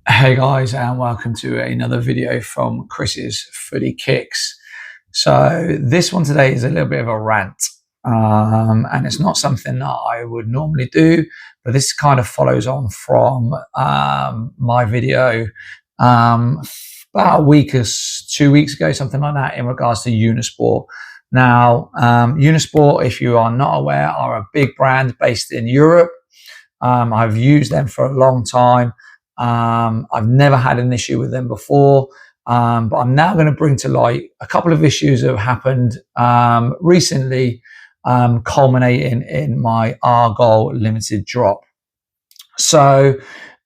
Hey guys, and welcome to another video from Chris's Footy Kicks. So this one today is a little bit of a rant, and it's not something that I would normally do, but this kind of follows on from my video about a week or 2 weeks ago, something like that, in regards to Unisport. Now, Unisport, if you are not aware, are a big brand based in Europe. I've used them for a long time. I've never had an issue with them before, but I'm now going to bring to light a couple of issues that have happened recently, culminating in my Argol limited drop. So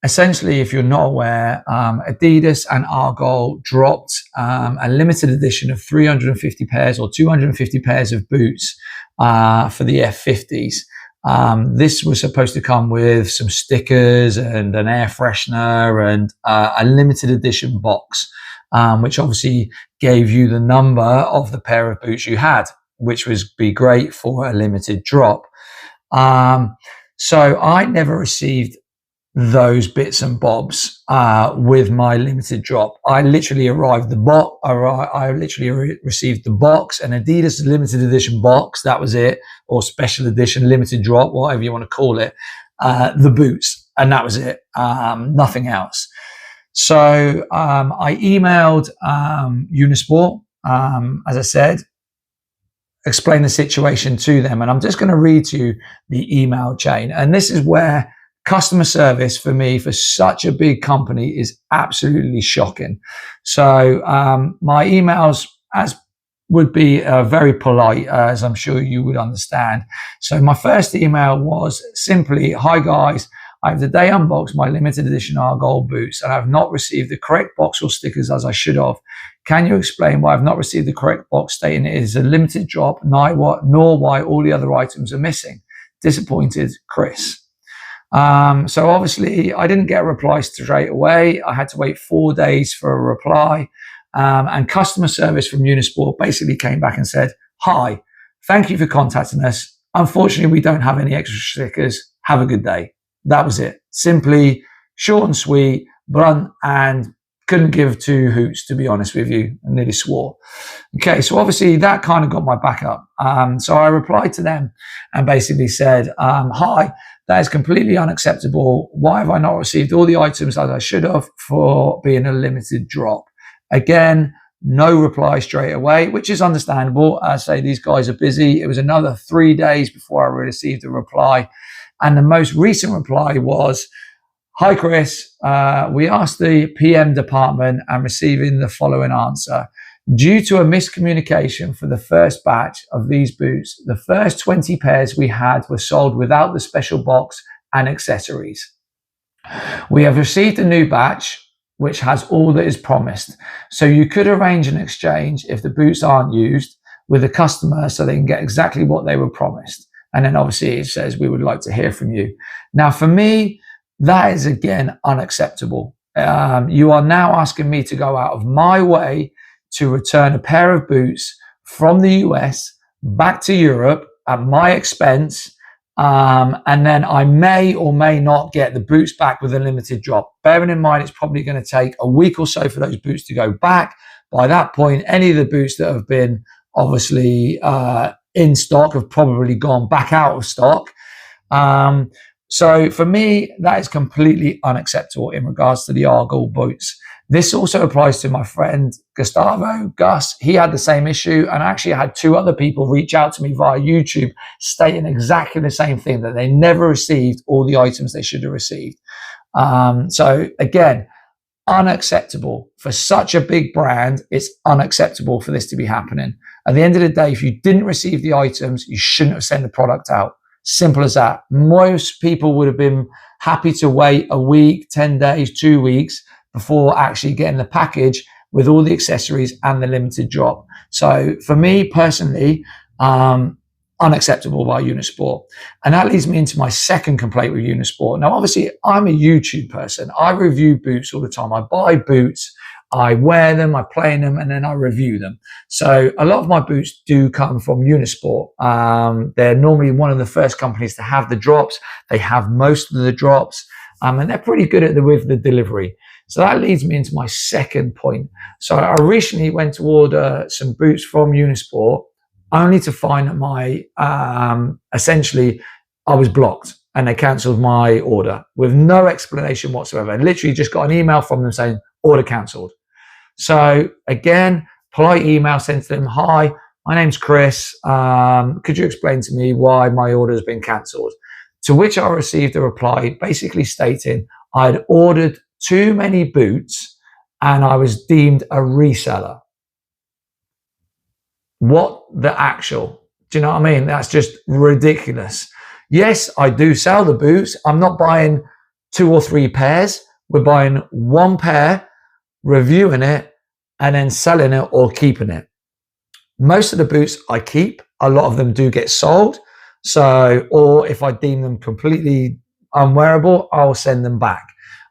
essentially, if you're not aware, Adidas and Argol dropped a limited edition of 350 pairs or 250 pairs of boots for the F50s. This was supposed to come with some stickers and an air freshener and a limited edition box, which obviously gave you the number of the pair of boots you had, which would be great for a limited drop. So I never received those bits and bobs with my limited drop. I literally received the box, an Adidas limited edition box, that was it, or special edition limited drop, whatever you want to call it, the boots, and that was it, nothing else. So I emailed Unisport, as I said, explain the situation to them, and I'm just going to read to you the email chain. And this is where customer service for me, for such a big company, is absolutely shocking. So my emails, as would be very polite, as I'm sure you would understand. So my first email was simply, "Hi guys, I have today unboxed my limited edition Argol boots and I have not received the correct box or stickers as I should have. Can you explain why I've not received the correct box stating it is a limited drop, nor why all the other items are missing? Disappointed, Chris." So obviously I didn't get a reply straight away. I had to wait 4 days for a reply. And customer service from Unisport basically came back and said, "Hi, thank you for contacting us. Unfortunately, we don't have any extra stickers. Have a good day." That was it. Simply short and sweet, blunt, and couldn't give two hoots, to be honest with you. I nearly swore. Okay, so obviously that kind of got my back up. So I replied to them and basically said, "Hi, that is completely unacceptable. Why have I not received all the items as I should have for being a limited drop?" Again, no reply straight away, which is understandable. I say these guys are busy. It was another 3 days before I received a reply. And the most recent reply was, "Hi, Chris. We asked the PM department and receiving the following answer. Due to a miscommunication for the first batch of these boots, the first 20 pairs we had were sold without the special box and accessories. We have received a new batch, which has all that is promised. So you could arrange an exchange if the boots aren't used with the customer so they can get exactly what they were promised." And then obviously it says, "We would like to hear from you." Now, for me, that is again unacceptable. You are now asking me to go out of my way to return a pair of boots from the US back to Europe at my expense. And then I may or may not get the boots back with a limited drop. Bearing in mind, it's probably going to take a week or so for those boots to go back. By that point, any of the boots that have been obviously in stock have probably gone back out of stock. So for me, that is completely unacceptable in regards to the Argol boots. This also applies to my friend Gustavo, Gus. He had the same issue, and actually I had 2 other people reach out to me via YouTube stating exactly the same thing, that they never received all the items they should have received. So again, unacceptable. For such a big brand, it's unacceptable for this to be happening. At the end of the day, if you didn't receive the items, you shouldn't have sent the product out. Simple as that. Most people would have been happy to wait a week, 10 days, 2 weeks before actually getting the package with all the accessories and the limited drop. So for me personally, unacceptable by Unisport. And that leads me into my second complaint with Unisport. Now, obviously, I'm a YouTube person. I review boots all the time. I buy boots, I wear them, I play in them, and then I review them. So a lot of my boots do come from Unisport. They're normally one of the first companies to have the drops. They have most of the drops. and they're pretty good with the delivery. So that leads me into my second point. So I recently went to order some boots from Unisport, only to find that my essentially I was blocked and they cancelled my order with no explanation whatsoever. And literally just got an email from them saying order cancelled. So again, polite email sent to them, hi, my name's Chris. Could you explain to me why my order has been cancelled? To which I received a reply basically stating I had ordered too many boots and I was deemed a reseller. What the actual? Do you know what I mean? That's just ridiculous. Yes, I do sell the boots. I'm not buying 2 or 3 pairs. We're buying 1 pair, reviewing it, and then selling it or keeping it. Most of the boots I keep. A lot of them do get sold. So, or if I deem them completely unwearable, I'll send them back.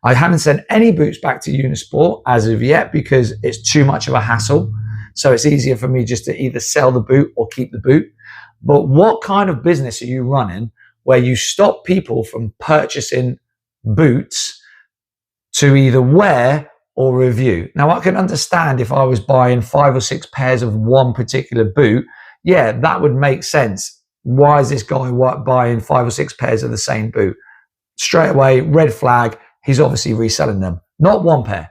I haven't sent any boots back to Unisport as of yet because it's too much of a hassle. So it's easier for me just to either sell the boot or keep the boot. But what kind of business are you running where you stop people from purchasing boots to either wear or review? Now, I can understand if I was buying 5 or 6 pairs of one particular boot, yeah, that would make sense. Why is this guy buying 5 or 6 pairs of the same boot? Straight away, red flag, he's obviously reselling them. Not 1 pair.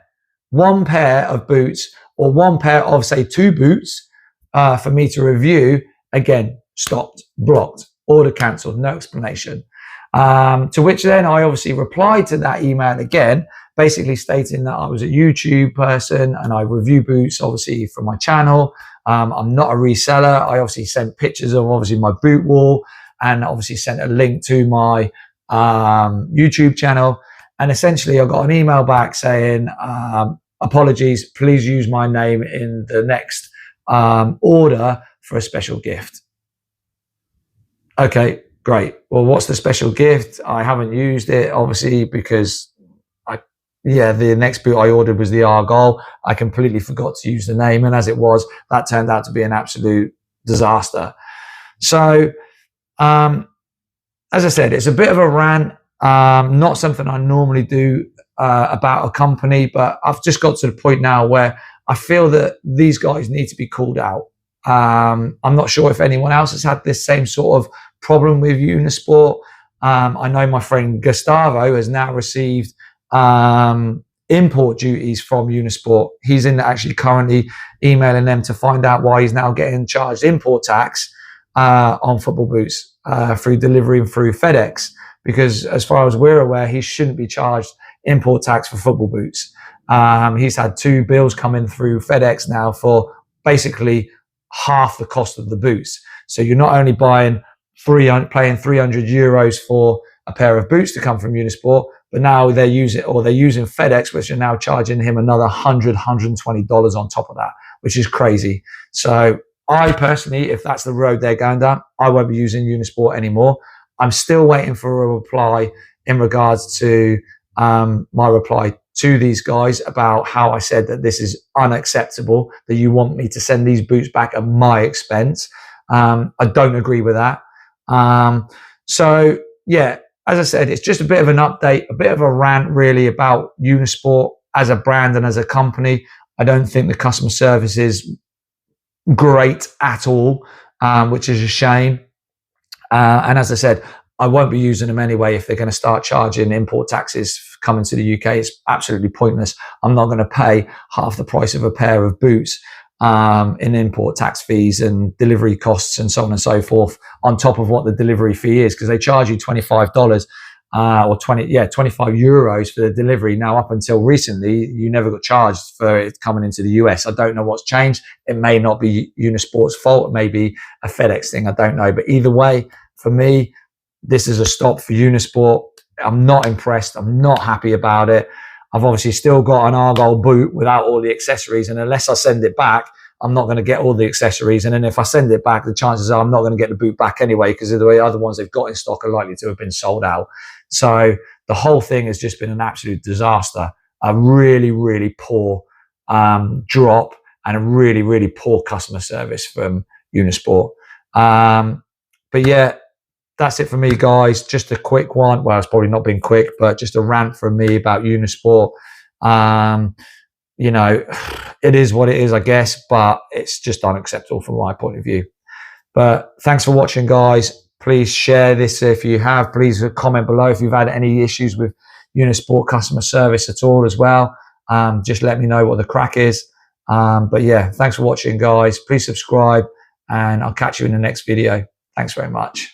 1 pair of boots or 1 pair of, say, 2 boots for me to review, again, stopped, blocked, order cancelled, no explanation. To which then I obviously replied to that email again, basically stating that I was a YouTube person and I review boots, obviously, for my channel. I'm not a reseller. I obviously sent pictures of obviously my boot wall and obviously sent a link to my YouTube channel. And essentially I got an email back saying, apologies, please use my name in the next order for a special gift. Okay, great. Well, what's the special gift? I haven't used it, obviously, because the next boot I ordered was the Argyle. I completely forgot to use the name. And as it was, that turned out to be an absolute disaster. So, as I said, it's a bit of a rant, not something I normally do about a company, but I've just got to the point now where I feel that these guys need to be called out. I'm not sure if anyone else has had this same sort of problem with Unisport. I know my friend Gustavo has now received import duties from Unisport. He's actually currently emailing them to find out why he's now getting charged import tax on football boots through delivery and through FedEx, because as far as we're aware, he shouldn't be charged import tax for football boots. He's had 2 bills come in through FedEx now for basically half the cost of the boots. So you're not only paying 300 euros for a pair of boots to come from Unisport, but now they're using FedEx, which are now charging him another $120 on top of that, which is crazy. So I personally, if that's the road they're going down, I won't be using Unisport anymore. I'm still waiting for a reply in regards to my reply to these guys about how I said that this is unacceptable, that you want me to send these boots back at my expense. I don't agree with that. So yeah, as I said, it's just a bit of an update, a bit of a rant really about Unisport as a brand and as a company. I don't think the customer service is great at all, which is a shame. And as I said, I won't be using them anyway. If they're going to start charging import taxes coming to the UK, it's absolutely pointless. I'm not going to pay half the price of a pair of boots in import tax fees and delivery costs and so on and so forth on top of what the delivery fee is, because they charge you $25 or 25 euros for the delivery. Now, up until recently, you never got charged for it coming into the US. I don't know what's changed. It may not be Unisport's fault. It may be a FedEx thing. I don't know. But either way, for me, this is a stop for Unisport. I'm not impressed. I'm not happy about it. I've obviously still got an Argyle boot without all the accessories. And unless I send it back, I'm not going to get all the accessories. And then if I send it back, the chances are I'm not going to get the boot back anyway, because of the way other ones they've got in stock are likely to have been sold out. So the whole thing has just been an absolute disaster. A really, really poor drop and a really, really poor customer service from Unisport. But yeah, that's it for me, guys. Just a quick one. Well, it's probably not been quick, but just a rant from me about Unisport. You know, it is what it is, I guess, but it's just unacceptable from my point of view. But thanks for watching, guys. Please share this if you have. Please comment below if you've had any issues with Unisport customer service at all as well. Just let me know what the crack is. But yeah, thanks for watching, guys. Please subscribe, and I'll catch you in the next video. Thanks very much.